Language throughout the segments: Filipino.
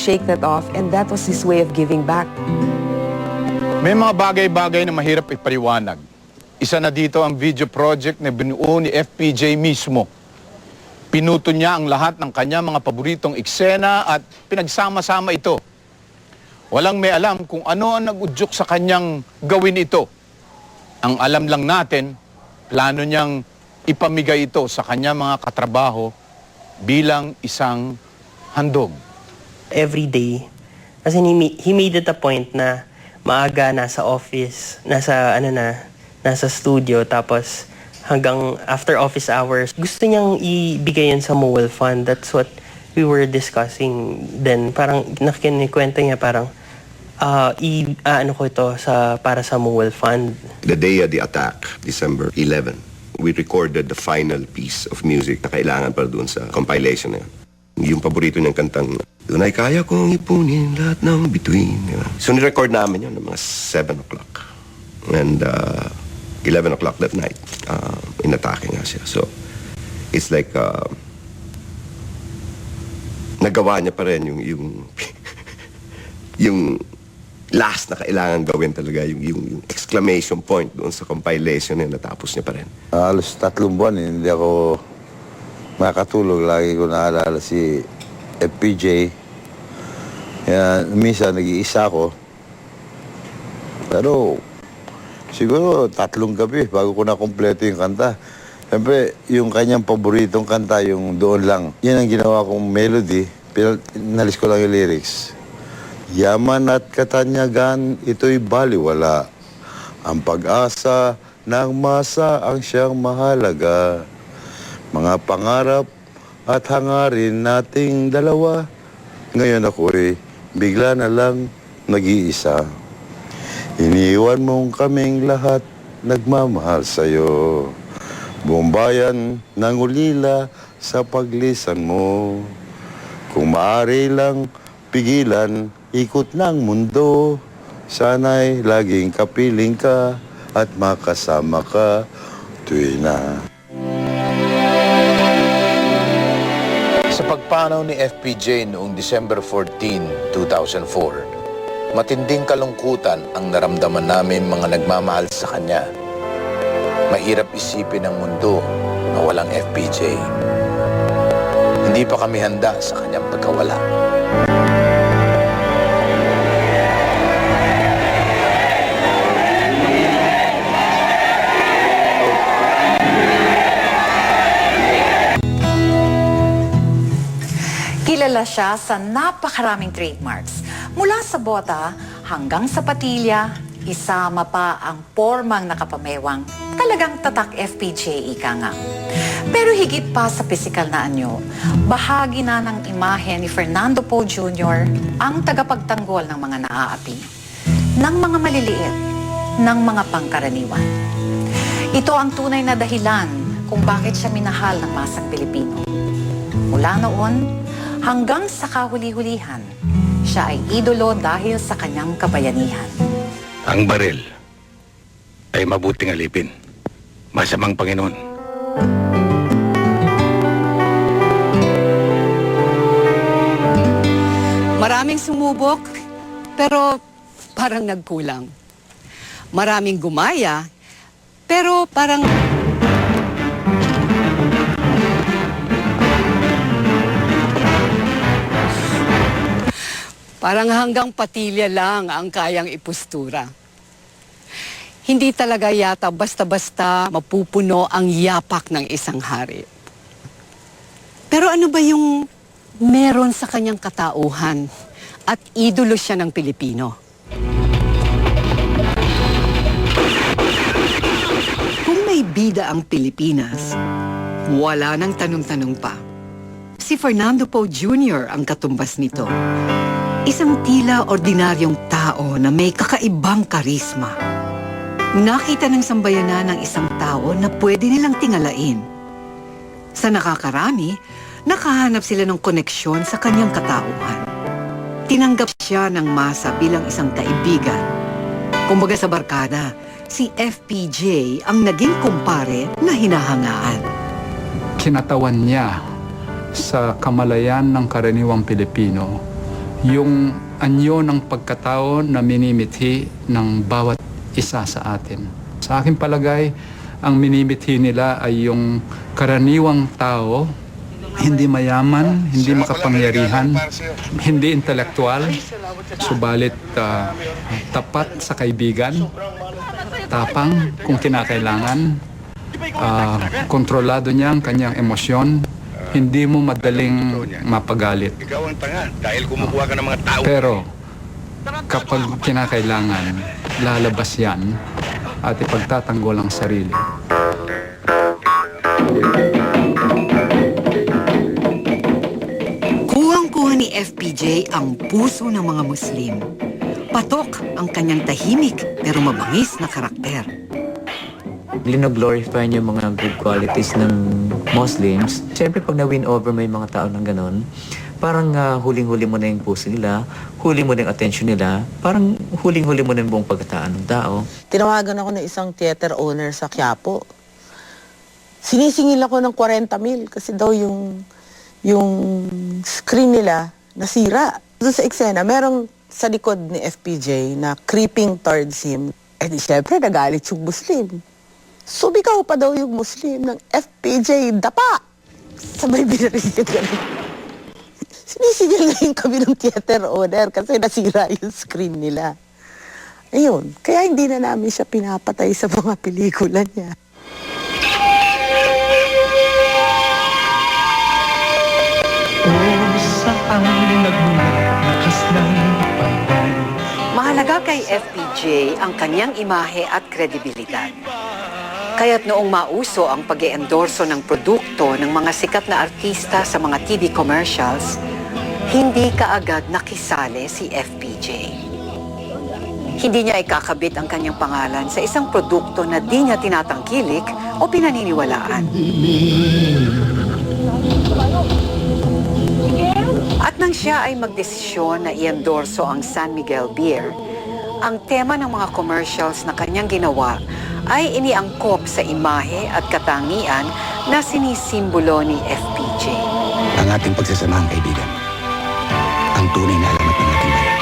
shake that off, and that was his way of giving back. May mga bagay-bagay na mahirap ipaliwanag. Isa na dito ang video project na binuo ni FPJ mismo. Pinuto niya ang lahat ng kanya mga paboritong eksena at pinagsama-sama ito. Walang may alam kung ano ang nag-udyok sa kanyang gawin ito. Ang alam lang natin, plano niyang ipamigay ito sa kanyang mga katrabaho bilang isang handog. Every day, kasi he made it a point na maaga nasa office, nasa studio, tapos hanggang after office hours, gusto niyang ibigay yun sa MOEL Fund. That's what we were discussing then. Parang nakikinikwento niya parang, ano ko ito para sa MOEL Fund. The day of the attack, December 11, we recorded the final piece of music na kailangan para doon sa compilation na yun. Yung paborito niyang kantang, doon ay kaya kong ipunin lahat ng bituin. So nirecord namin yun ng mga 7 o'clock. And 11 o'clock that night, inatake nga siya. So it's like, nagawa niya pa rin yung last na kailangan gawin talaga, yung exclamation point doon sa compilation na natapos niya pa rin. Halos 3 buwan, hindi ako makatulog. Lagi ko naalala si FPJ. Kaya minsan nag-iisa ako. Pero siguro 3 gabi bago ko na-kompleto yung kanta. Siyempre, yung kanyang paboritong kanta, yung Doon Lang. Yan ang ginawa kong melody. Nalis ko lang yung lyrics. Yaman at katanyagan, ito'y baliwala. Ang pag-asa ng masa ang siyang mahalaga. Mga pangarap at hangarin nating dalawa. Ngayon ako'y bigla na lang nag-iisa. Iniwan mong kaming lahat, nagmamahal sa'yo. Buong bayan nangulila sa paglisan mo. Kung maaari lang pigilan, ikot ng mundo. Sana'y laging kapiling ka at makasama ka tuwi na. Sa pagpanaw ni FPJ noong December 14, 2004, matinding kalungkutan ang naramdaman namin mga nagmamahal sa kanya. Mahirap isipin ang mundo na walang FPJ. Hindi pa kami handa sa kanyang pagkawala. Kilala siya sa napakaraming trademarks. Mula sa bota hanggang sa patilya, isama pa ang pormang nakapamewang. Talagang tatak FPJ ika nga. Pero higit pa sa pisikal na anyo, bahagi na ng imahe ni Fernando Poe Jr. ang tagapagtanggol ng mga naaapi, ng mga maliliit, ng mga pangkaraniwan. Ito ang tunay na dahilan kung bakit siya minahal ng masang Pilipino. Mula noon, hanggang sa kahuli-hulihan, siya ay idolo dahil sa kanyang kabayanihan. Ang baril ay mabuting alipin. Masamang Panginoon. Maraming sumubok, pero parang nagkulang. Maraming gumaya, pero parang... Parang hanggang patilya lang ang kayang ipustura. Hindi talaga yata basta-basta mapupuno ang yapak ng isang hari. Pero ano ba yung meron sa kanyang katauhan at idolo siya ng Pilipino? Kung may bida ang Pilipinas, wala nang tanong-tanong pa. Si Fernando Poe Jr. ang katumbas nito. Isang tila ordinaryong tao na may kakaibang karisma. Nakita ng sambayanan ng isang tao na pwede nilang tingalain. Sa nakakarami, nakahanap sila ng koneksyon sa kanyang katauhan. Tinanggap siya ng masa bilang isang kaibigan. Kumbaga sa barkada, si FPJ ang naging kumpare na hinahangaan. Kinatawan niya sa kamalayan ng karaniwang Pilipino yung anyo ng pagkatao na minimithi ng bawat isa sa atin. Sa aking palagay, ang minimithi nila ay yung karaniwang tao, hindi mayaman, hindi makapangyarihan, hindi intelektual, subalit tapat sa kaibigan, tapang kung kinakailangan, kontrolado niya ang kanyang emosyon, hindi mo madaling mapagalit. Ikaw ang tanga dahil kumukuha ka ng mga tao. Pero kapag kinakailangan, lalabas yan at ipagtatanggol ang sarili. Kuhang-kuha ni FPJ ang puso ng mga Muslim. Patok ang kanyang tahimik pero mabangis na karakter. Glorify niyo mga good qualities ng Muslims. Siyempre, pag na-win over may mga tao ng ganon, parang huling-huli mo na yung puso nila, huli mo na yung attention nila, parang huling-huli mo na yung buong pagkataan ng tao. Tinawagan ako ng isang theater owner sa Quiapo. Sinisingil ako ng 40,000 kasi daw yung screen nila nasira. Doon sa eksena, merong sa likod ni FPJ na creeping towards him. Eh di syempre, nagalit yung Muslim. Sumigaw pa daw yung Muslim ng FPJ, dapa! Sabay binarinig ganun. Sinisigil na yung kami ng theater owner kasi nasira yung screen nila. Ayun, kaya hindi na namin siya pinapatay sa mga pelikula niya. Mahalaga kay FPJ ang kanyang imahe at kredibilidad. Kaya't noong mauso ang pag-eendorso ng produkto ng mga sikat na artista sa mga TV commercials, hindi kaagad nakisali si FPJ. Hindi niya ikakabit ang kanyang pangalan sa isang produkto na di niya tinatangkilik o pinaniniwalaan. At nang siya ay magdesisyon na i-endorso ang San Miguel Beer, ang tema ng mga commercials na kanyang ginawa ay iniangkop sa imahe at katangian na sinisimbolo ni FPJ. Ang ating pagsasamahan, kaibigan. Ang tunay na alamat ng ating bayan.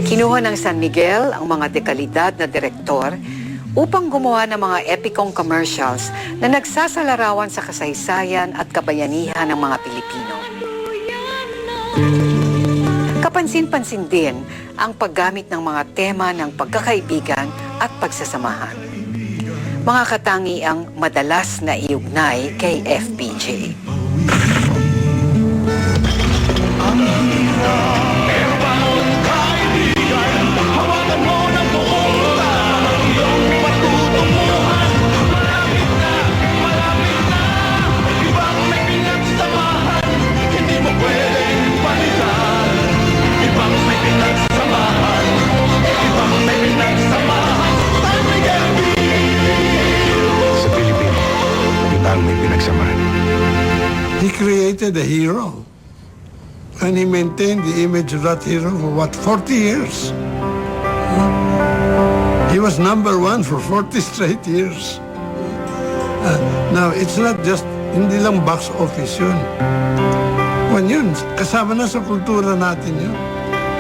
Kinuha ng San Miguel ang mga dekalidad na direktor upang gumawa ng mga epikong commercials na nagsasalarawan sa kasaysayan at kabayanihan ng mga Pilipino. Kapansin-pansin din ang paggamit ng mga tema ng pagkakaibigan at pagsasamahan. Mga katangiang madalas na iugnay kay FPJ. Sa Pilipino, ibang may pinagsamahan. He created a hero. And he maintained the image of that hero for what, 40 years? He was #1 for 40 straight years. Now, it's not just, hindi lang box office yun. When yun, kasama na sa kultura natin yun.